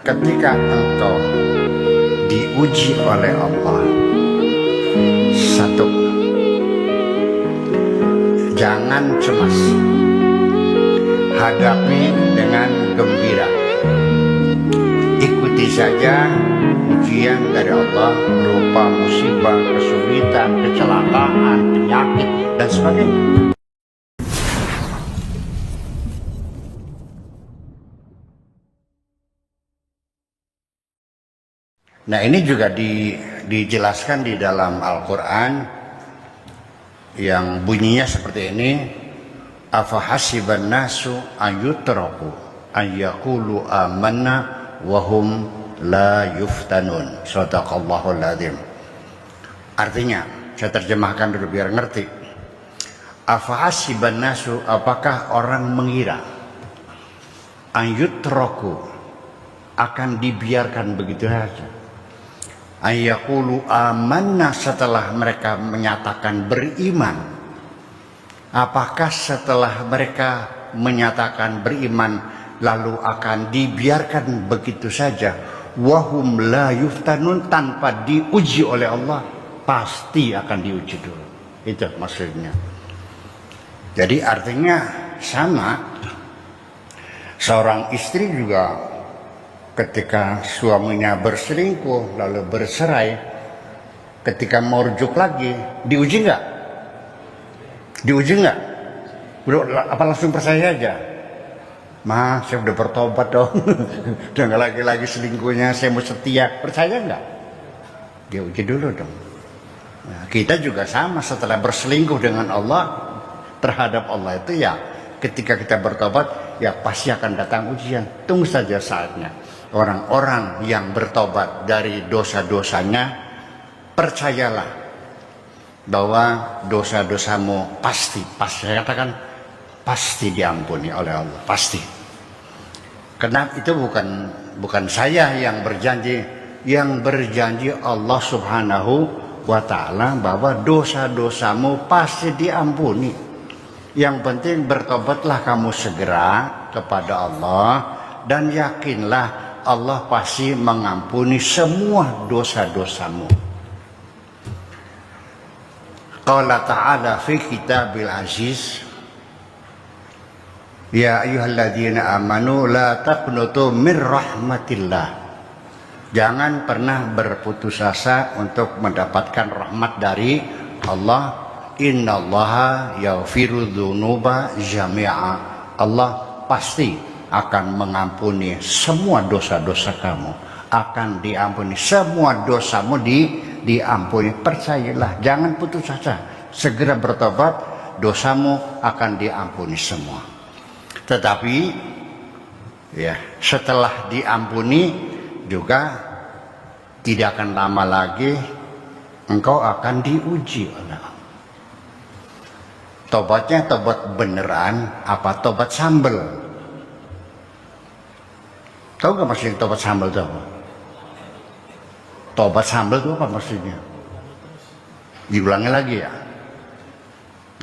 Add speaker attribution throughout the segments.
Speaker 1: Ketika engkau diuji oleh Allah, satu, jangan cemas, hadapi dengan gembira. Ikuti saja ujian dari Allah berupa musibah, kesulitan, kecelakaan, penyakit, dan sebagainya. Nah, ini juga dijelaskan di dalam Al-Quran yang bunyinya seperti ini. Afahasiban nasu ayyutraku ayyakulu amanna wahum la yuftanun. Shadaqallahul adzim. Artinya, saya terjemahkan dulu biar ngerti. Afahasiban nasu, apakah orang mengira ayyutraku akan dibiarkan begitu saja? Ayyakulu amanna, setelah mereka menyatakan beriman. Apakah setelah mereka menyatakan beriman lalu akan dibiarkan begitu saja? Wahum la yuftanun, tanpa diuji oleh Allah? Pasti akan diuji dulu. Itu maksudnya. Jadi artinya sama. Seorang istri juga ketika suaminya berselingkuh lalu bercerai, ketika mau rujuk lagi, diuji nggak? Diuji nggak? Apa langsung percaya aja? Ma, saya udah bertobat dong. Udah nggak lagi selingkuhnya, saya mau setia. Percaya nggak? Diuji dulu dong. Nah, kita juga sama, setelah berselingkuh dengan Allah, terhadap Allah itu ya, ketika kita bertobat, ya pasti akan datang ujian. Tunggu saja saatnya. Orang-orang yang bertobat dari dosa-dosanya, percayalah bahwa dosa-dosamu pasti, saya katakan pasti diampuni oleh Allah, pasti. Karena itu bukan saya yang berjanji, yang berjanji Allah Subhanahu wa ta'ala bahwa dosa-dosamu pasti diampuni. Yang penting bertobatlah kamu segera kepada Allah, dan yakinlah Allah pasti mengampuni semua dosa-dosamu. Qala ta'ala fi kitabil aziz, ya ayyuhalladzina amanu la taqnutu mir rahmatillah. Jangan pernah berputus asa untuk mendapatkan rahmat dari Allah. Innallaha yaghfiru dzunuba jami'a. Allah pasti akan mengampuni semua dosa-dosa kamu, akan diampuni semua dosamu, diampuni. Percayalah, jangan putus asa, segera bertobat, dosamu akan diampuni semua. Tetapi ya, setelah diampuni juga tidak akan lama lagi engkau akan diuji oleh Allah. Tobatnya tobat beneran apa tobat sambel? Tahu gak maksudnya tobat sambal itu apa? Tobat sambal itu apa maksudnya? Diulangi lagi ya?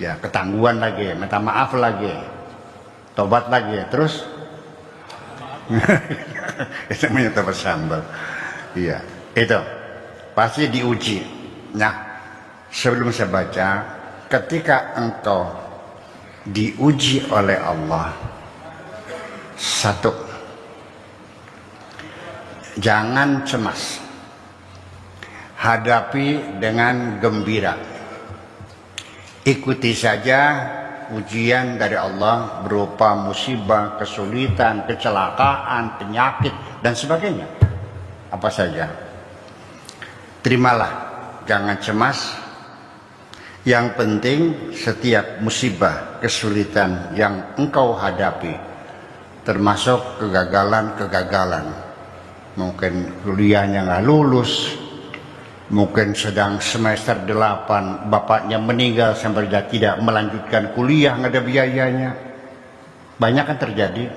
Speaker 1: Ya, ketangguhan lagi, minta maaf lagi, tobat lagi, terus? Itu namanya tobat sambal. Iya, itu pasti diuji. Nah, sebelum saya baca, ketika engkau diuji oleh Allah, satu, jangan cemas, hadapi dengan gembira. Ikuti saja ujian dari Allah berupa musibah, kesulitan, kecelakaan, penyakit, dan sebagainya. Apa saja, terimalah, jangan cemas. Yang penting setiap musibah, kesulitan yang engkau hadapi, termasuk kegagalan, mungkin kuliahnya nggak lulus, mungkin sedang semester 8 bapaknya meninggal sampai dia tidak melanjutkan kuliah, nggak ada biayanya, banyak kan terjadi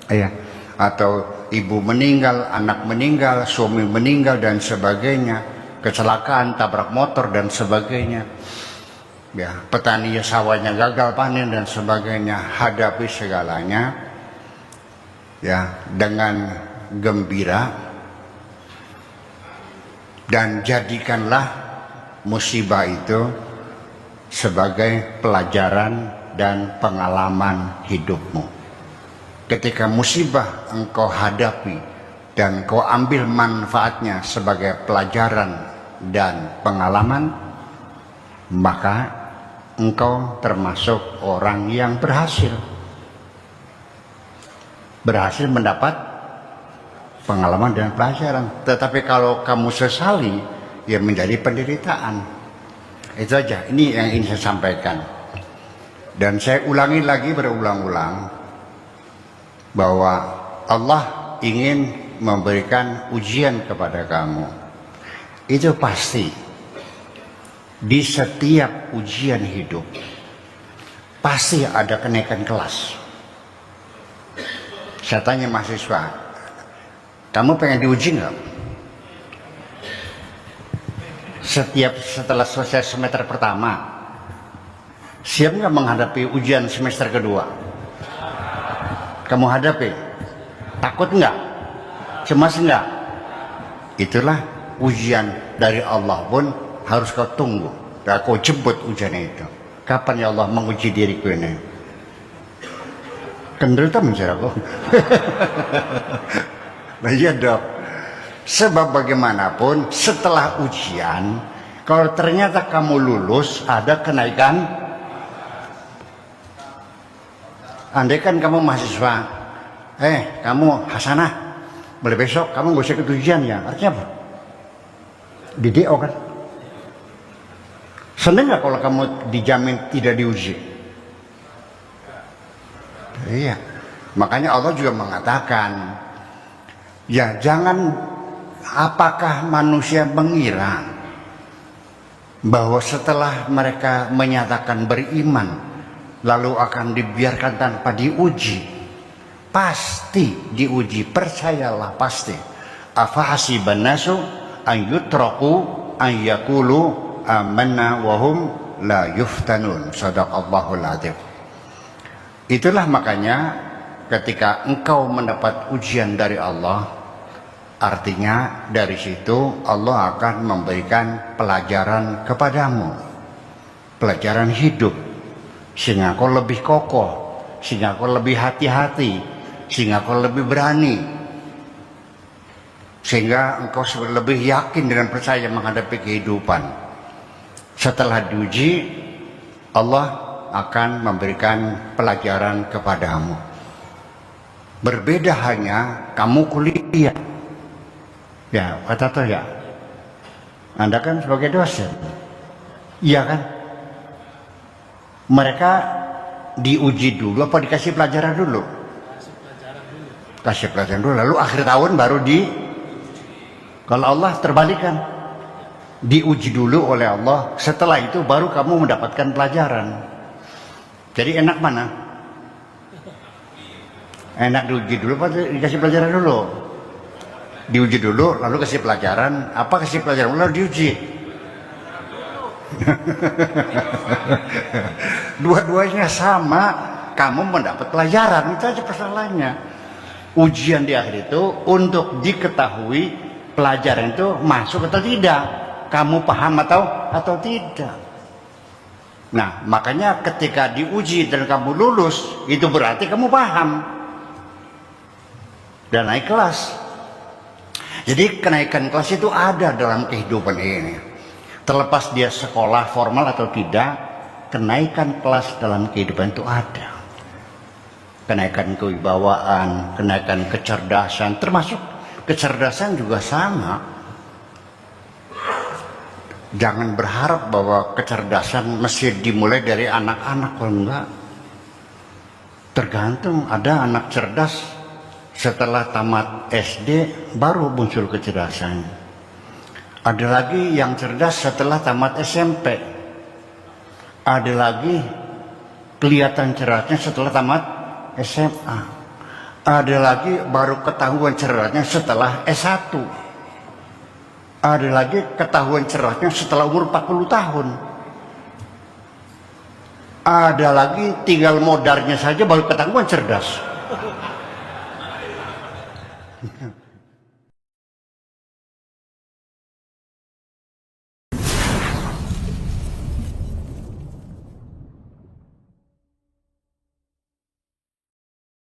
Speaker 1: ya. Atau ibu meninggal, anak meninggal, suami meninggal, dan sebagainya, kecelakaan, tabrak motor, dan sebagainya ya. Petani sawahnya gagal panen, dan sebagainya. Hadapi segalanya ya dengan gembira, dan jadikanlah musibah itu sebagai pelajaran dan pengalaman hidupmu. Ketika musibah engkau hadapi dan kau ambil manfaatnya sebagai pelajaran dan pengalaman, maka engkau termasuk orang yang berhasil mendapat pengalaman dan pelajaran. Tetapi kalau kamu sesali, ya menjadi penderitaan. Itu aja, ini yang ingin saya sampaikan. Dan saya ulangi lagi berulang-ulang bahwa Allah ingin memberikan ujian kepada kamu. Itu pasti. Di setiap ujian hidup pasti ada kenaikan kelas. Saya tanya mahasiswa, kamu pengen diuji nggak? Setelah selesai semester pertama, siap nggak menghadapi ujian semester kedua? Kamu hadapi? Takut nggak? Cemas nggak? Itulah ujian dari Allah pun harus kau tunggu. Dan kau jemput ujian itu. Kapan ya Allah menguji diriku ini? Kendel teman saya kok. Nah iya dok. Sebab bagaimanapun setelah ujian, kalau ternyata kamu lulus, ada kenaikan. Andai kan kamu mahasiswa, kamu Hasanah, mulai besok kamu gak usah ikut ujian ya. Artinya apa? Di DO kan? Seneng gak kalau kamu dijamin tidak diuji? Iya. Makanya Allah juga mengatakan, ya jangan, apakah manusia mengira bahwa setelah mereka menyatakan beriman lalu akan dibiarkan tanpa diuji? Pasti diuji, percayalah pasti. Afahasiban nasu an yutraku an yaqulu amanna wa hum la yuftanun. Shadaqallahul adzim. Itulah makanya ketika engkau mendapat ujian dari Allah, artinya dari situ Allah akan memberikan pelajaran kepadamu, pelajaran hidup, sehingga kau lebih kokoh, sehingga kau lebih hati-hati, sehingga kau lebih berani, sehingga engkau lebih yakin dan percaya menghadapi kehidupan. Setelah diuji, Allah akan memberikan pelajaran kepadamu. Berbeda hanya kamu kuliah. Ya, kata toh ya. Anda kan sebagai dosen. Iya kan? Mereka diuji dulu apa dikasih pelajaran dulu? Kasih pelajaran dulu. Lalu akhir tahun baru kalau Allah terbalikan. Diuji dulu oleh Allah, setelah itu baru kamu mendapatkan pelajaran. Jadi enak mana? Enak diuji dulu apa dikasih pelajaran dulu? Diuji dulu lalu kasih pelajaran. Apa kasih pelajaran lalu diuji? Dua-duanya sama, kamu mendapat pelajaran. Itu aja persoalannya. Ujian di akhir itu untuk diketahui pelajaran itu masuk atau tidak, kamu paham atau tidak. Nah, makanya ketika diuji dan kamu lulus, itu berarti kamu paham dan naik kelas. Jadi kenaikan kelas itu ada dalam kehidupan ini. Terlepas dia sekolah formal atau tidak, kenaikan kelas dalam kehidupan itu ada. Kenaikan kewibawaan, kenaikan kecerdasan, termasuk kecerdasan juga sama. Jangan berharap bahwa kecerdasan mesti dimulai dari anak-anak, kalau enggak. Tergantung, ada anak cerdas setelah tamat SD baru muncul kecerdasan. Ada lagi yang cerdas setelah tamat SMP. Ada lagi kelihatan cerdasnya setelah tamat SMA. Ada lagi baru ketahuan cerdasnya setelah S1. Ada lagi ketahuan cerdasnya setelah umur 40 tahun. Ada lagi tinggal modarnya saja baru ketahuan cerdas.